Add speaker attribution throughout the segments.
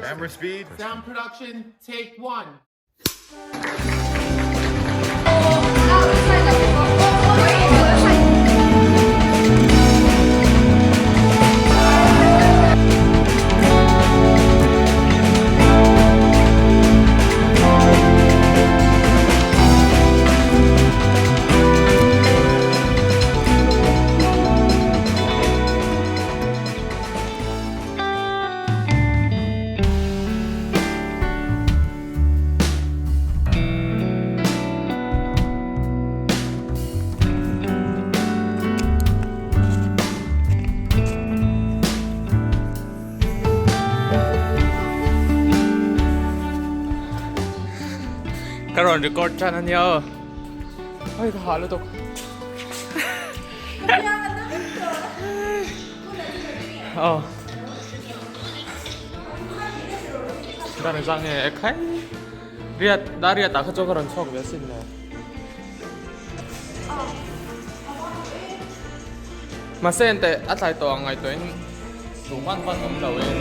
Speaker 1: Camera speed.
Speaker 2: Sound production, take one.
Speaker 3: Karon record siya na niya. Ay, kahalo to. Oh. 나는 장에 에카이. 나리야 그쪽으로는 척 몇 있네. Masente at ito ang ito in luman pa ng lawin.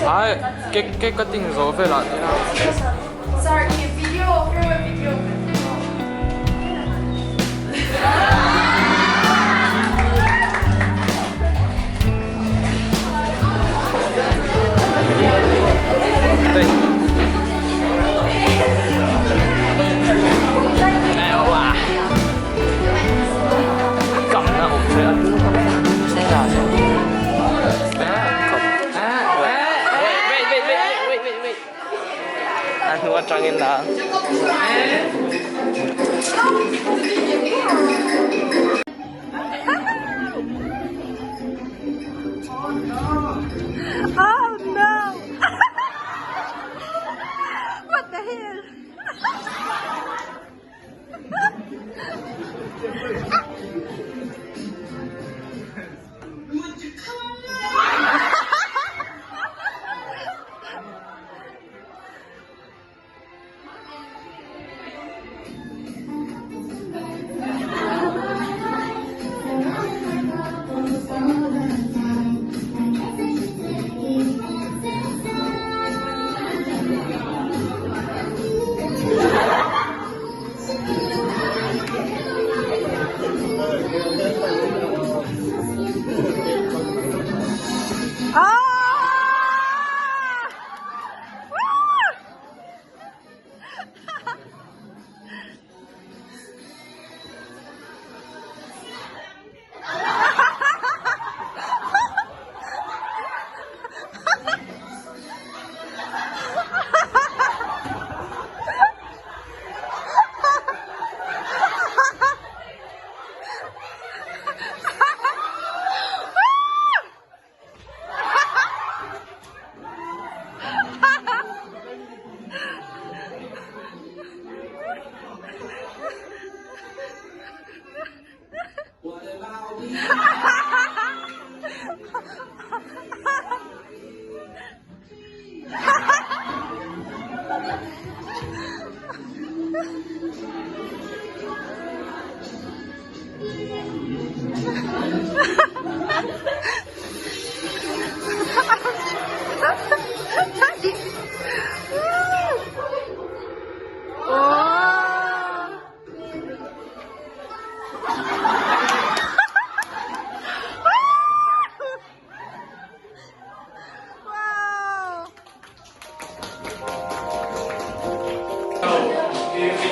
Speaker 3: 아, cake cutting so phải là thế nào?
Speaker 4: Sorry, video, video.
Speaker 3: Đây. Này wow. Cầm nó ổn thế. Sẽ là Anh qua trang in đó.
Speaker 4: Oh no! What the hell?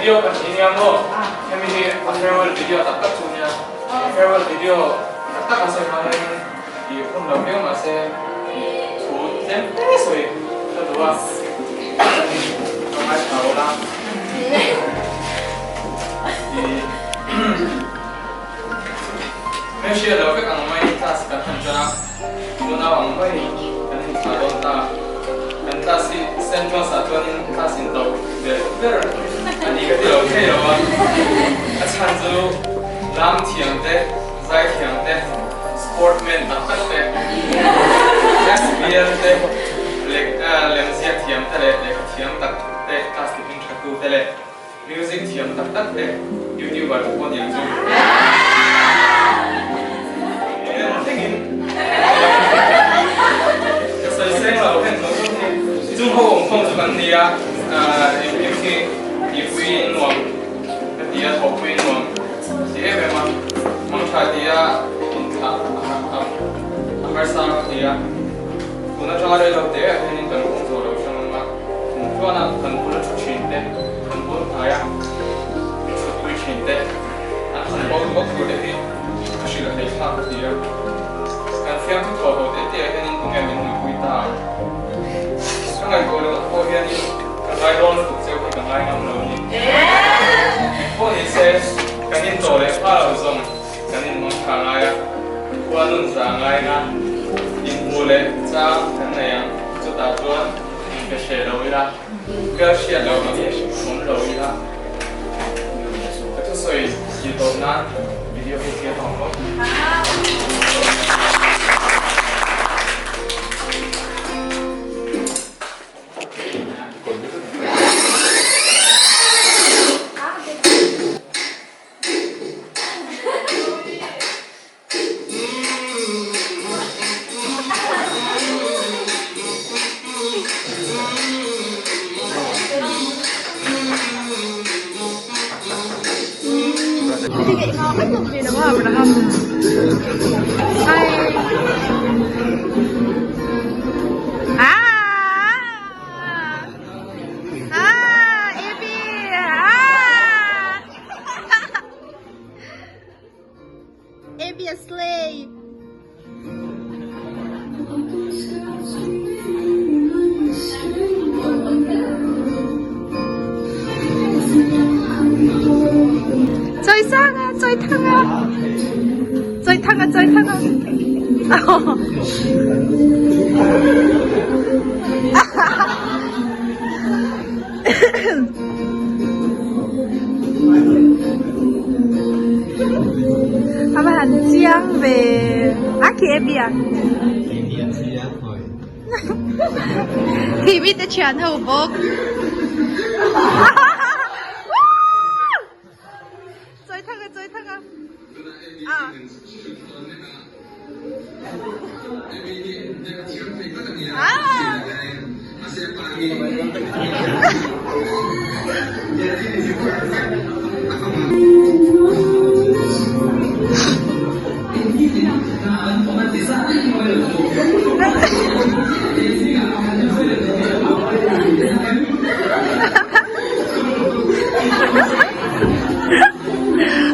Speaker 3: video ini yang lo, kami ini pasal video tak tak punya. farewell video tak kasi mahin di pun lebih masih tu tempe soi kedua kamar tahu lah di Malaysia dah ke ang may tas kan jana muna ang may kan salon ta kan tas si Central Satuan tas into better ani ka dilo okay lo at hanzo lam tiang te zai tiang te sportman tak te SBL te lek lemsia tiang te lek tiang tak te tas tipin chatu te le music tiang tak te YouTuber pun yang tu Saya lah, kan tu tu hong hong tu kan dia, ibu nuang, dia hobi nuang, dia memang mangsa dia, amar sang dia, guna cara lo dia, ini kan hong tu lo sama, tu anak kan guna tu cinta, kan guna ayah, tu cinta, anak bawa tu dia, kasih lah dia. Kan siang tu tahu dia kan ini punya minum kuita. Sekarang kalau dia ni kan lain orang tu siapa kan lain orang ni. Kau ni ses kan ini boleh apa usung kan ini mungkin lain. Kau nun sang lain kan ini boleh cang kan yang sudah tuan ke share lalu lah. Ke share lalu ni pun lalu lah. Itu soi itu nan video ini tahu.
Speaker 4: Be a slave. Chơi sang à, chơi thăng à, chơi thăng à, chơi thăng à. Các bạn chiang về Aki Ebia thì biết chuyện hậu bốc chơi thằng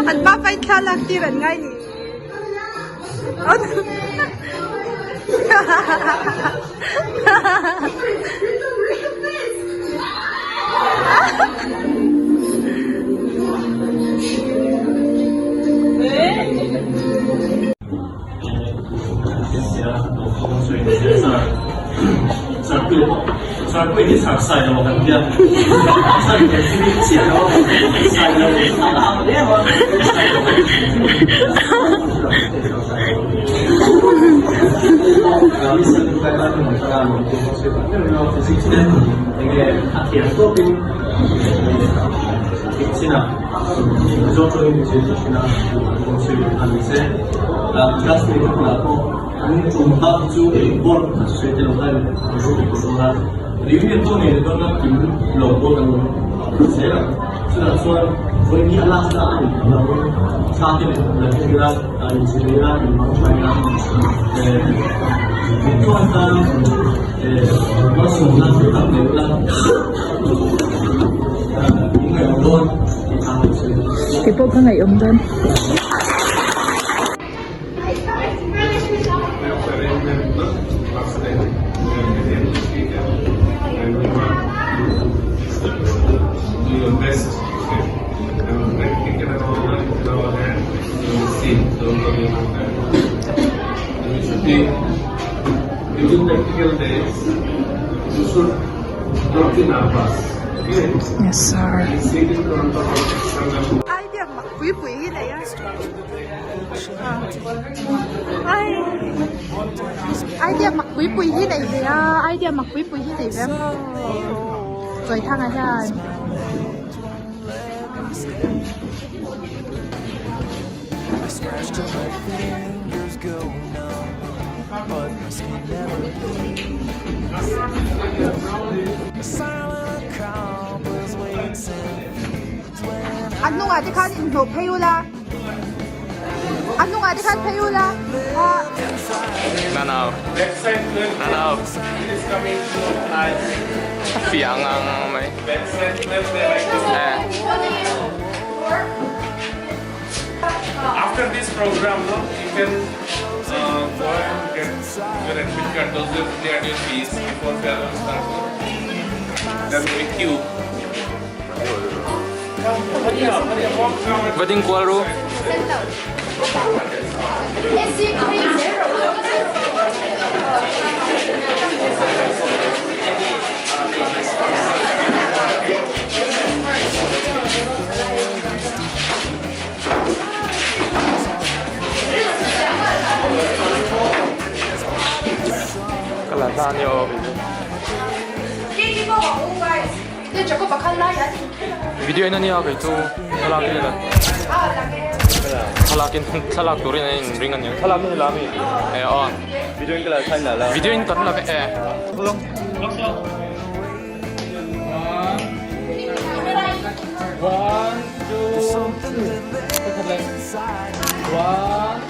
Speaker 4: anh ba phải cha lạc đi lần ngay nhỉ
Speaker 1: Sarap ko ini sarsay na makan dia. Sarap ko ini siya na sarsay na makan dia. Kami sa lugar natin magkakaroon ng physics na akhir ko pin sina joto yung sina kung sila anise class ni ko na ako ang tumpak ju board sa television ko sa Reunion tu ni itu nak tim logo dan saya sudah soal ini alas dah lalu saat ini lagi kita insyaallah imam saya itu antara masuk dalam kita memang ini yang don kita
Speaker 5: People kan ngayon doon.
Speaker 4: Yes, sir.
Speaker 1: Sitting on top of some
Speaker 4: Idea mặc quý quý này á. Ai idea mặc quý quý thế này thì idea mặc quý quý thế này phải không? Rồi thằng này ha. Anh nung đi khăn in hộp hay la. Anh nung đi khăn hay la.
Speaker 3: Nào.
Speaker 1: left side left.
Speaker 3: Nào.
Speaker 1: It is coming to eyes.
Speaker 3: Phiền ngang mấy.
Speaker 1: Left side left there like this. After this program, no, you can go and get your admit card. Those will clear your fees before travel starts. Then we queue. Hurry up, walk around.
Speaker 3: Wedding Kuala Lumpur. Kalasanyo. Video ini nih aku itu salakin lah. Salakin salak turin ini ringan yang salakin lami. Oh. Video ini kalau saya lah. Video ini kan lah. Belum. One, two, three. One.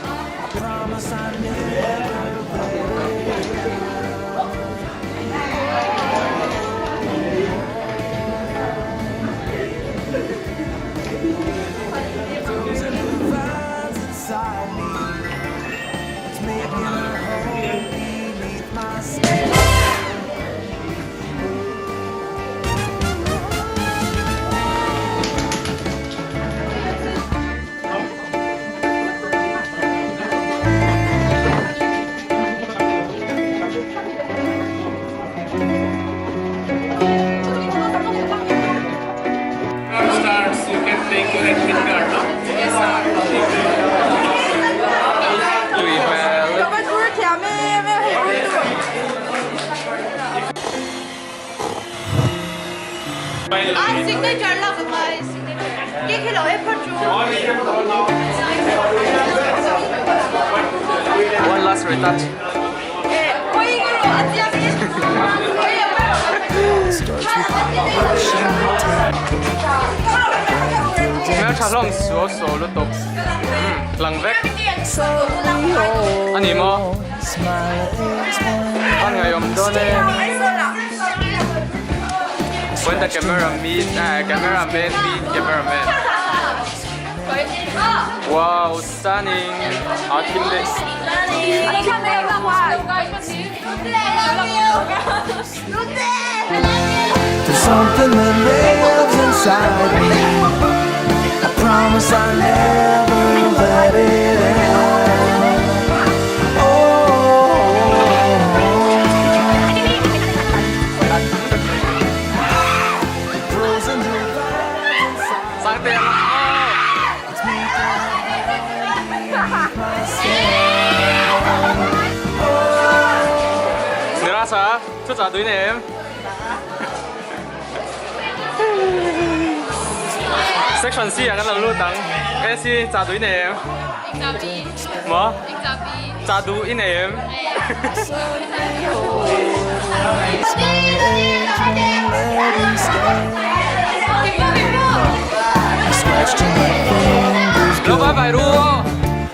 Speaker 1: Starts, you can take your admit card, no? Yes, sir.
Speaker 4: Các chú thèm mê signature là của mày. Cái khi lỗi phát chú.
Speaker 3: One last retouch. Mèo chả lòng sửa sổ lúc tục. Lăng vét. Anh em ơi. Anh ngày hôm đó nè. When the cameraman meet cameraman. Wow, stunning. Team
Speaker 5: There's something that lives inside me. I promise I'll never let it end. It grows into
Speaker 3: Sang tiền. Nira sa, chút giả túi này em. Section C à, cái là lưu tặng. Cái C giả túi này em. Mà? Giả túi này em.
Speaker 5: scratched in my fingers.
Speaker 3: Lo bye bye luôn.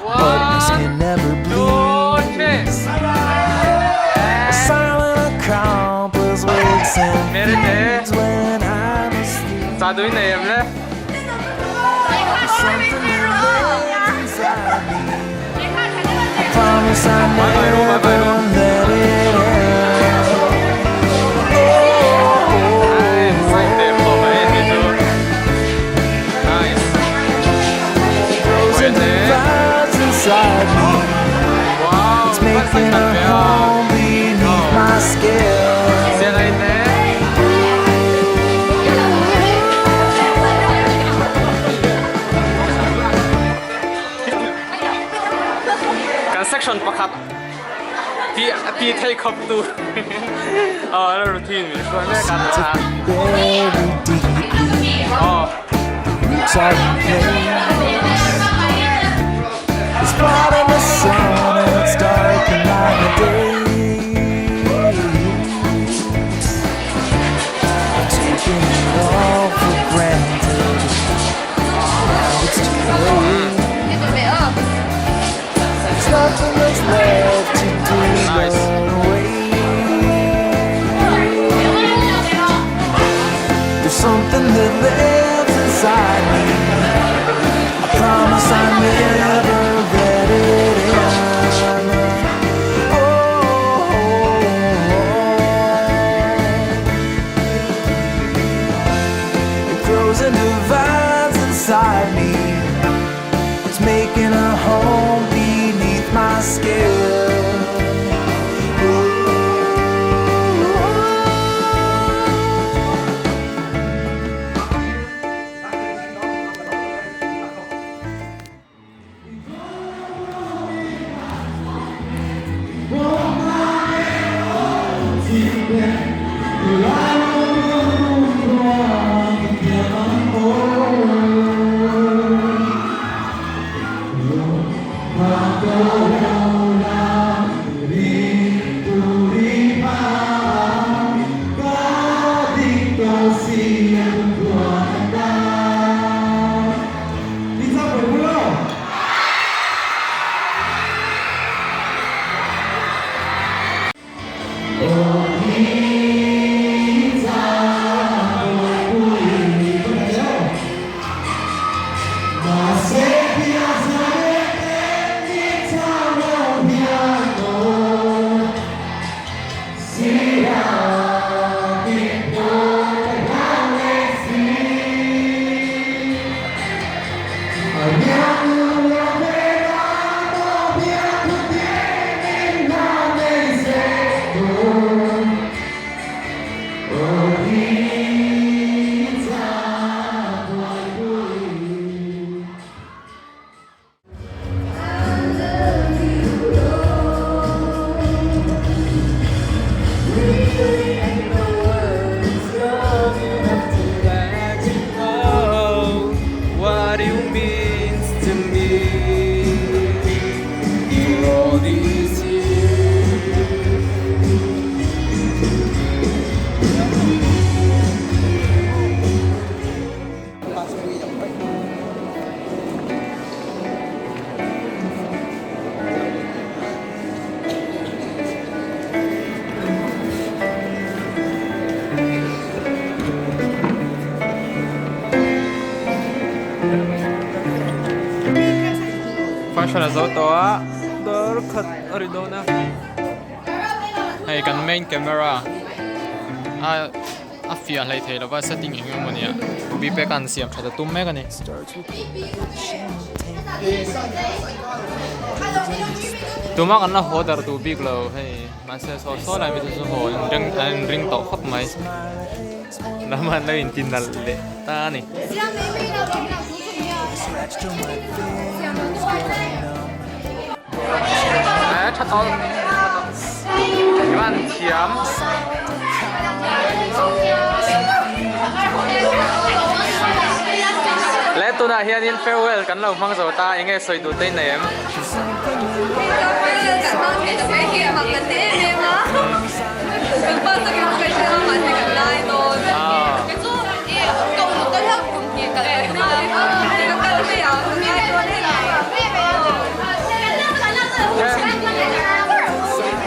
Speaker 5: But my skin never bleeds. A silent accomplice wakes and
Speaker 3: Mere
Speaker 5: feeds when I'm asleep.
Speaker 3: giả túi này em đấy.
Speaker 5: Something that lives inside me. I promise I'll
Speaker 3: Bye bye luôn, bye bye
Speaker 5: never
Speaker 3: luôn.
Speaker 5: let it end.
Speaker 3: Sang tiền bỏ về đi chứ. Nice. Quên thế.
Speaker 5: Vibes inside me.
Speaker 3: Wow,
Speaker 5: It's
Speaker 3: bắt sang
Speaker 5: making
Speaker 3: thật
Speaker 5: a
Speaker 3: phải
Speaker 5: home
Speaker 3: không?
Speaker 5: beneath my skin.
Speaker 3: Xe này thế. นประคับพี่ไทยคบตูแล้วรูทีนมีช่วยแม่กันนะ
Speaker 5: very deeply.
Speaker 3: อ๋อ
Speaker 5: Reach out and play. It's bright in the sun and it's dark in the day. Taking it all for granted. Now it's too late. There's nothing that's left to do.
Speaker 3: Nice.
Speaker 5: There's something that lives inside me. I promise I never let it in. It grows and divides inside me. It's making a home beneath my skin.
Speaker 3: What you means to me for all these Function as auto cut Arizona. Hey, can main camera. A fear later, the setting in Romania. Be back and see after the 2 megane. Too much enough water to big low. Hey, myself so like it is a whole and ring top of my. Naman na yung tinal tani. Chắc thôi. Các bạn chiếm. Lẽ tôi đã hiện in farewell cắn lầu mang dầu ta anh nghe soi tụi tên này em.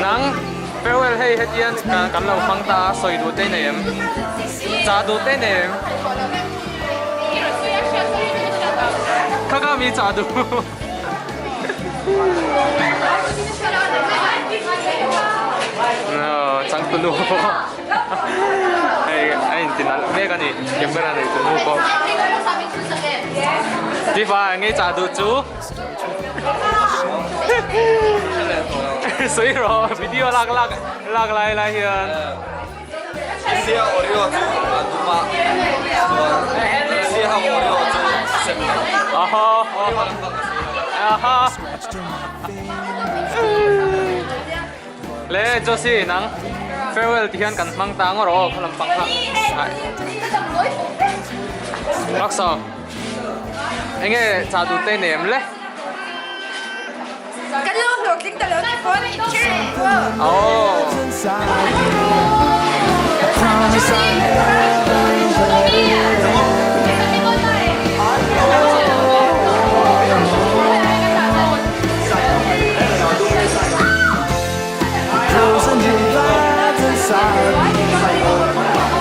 Speaker 3: Nắng farewell hay hết yên cắn lầu mang ta soi tụi tên này em. Trả tụi tên này em. 카가미 자두. 장뚜누. Ay, tinal. Megani, camera na ito nupo. Di ba ngay 자두 chú? Suiro, video lag lại hiện.
Speaker 6: Sia Oreo chú Duma. Sia Oreo chú.
Speaker 3: 아하. 레 조시 낭 farewell tihan kan mang tang ro khalam pang ha raksa enge cha du te nem le
Speaker 7: cái lương được chính là lớn có đi chứ
Speaker 3: oh
Speaker 5: Promise I never let it Frozen divides inside me.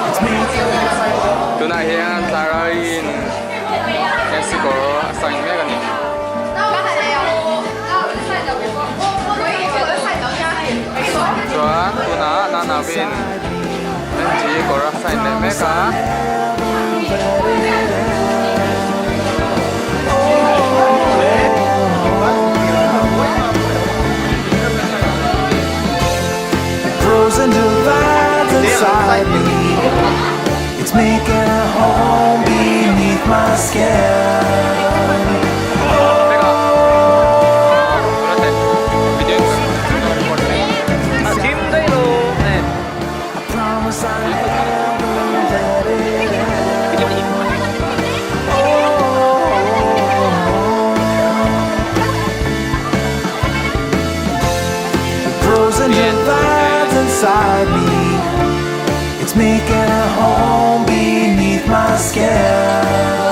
Speaker 5: It's making
Speaker 3: tuna hian tarain Mexico sang me kan chuan tuna na na win ji kora sai le me ka
Speaker 5: frozen divides inside me. It's making a home beneath my skin.
Speaker 3: 내가 그런데 비디오 김대로 네
Speaker 5: I promise I never let it end. Frozen divides inside me. It's making a home beneath my skin.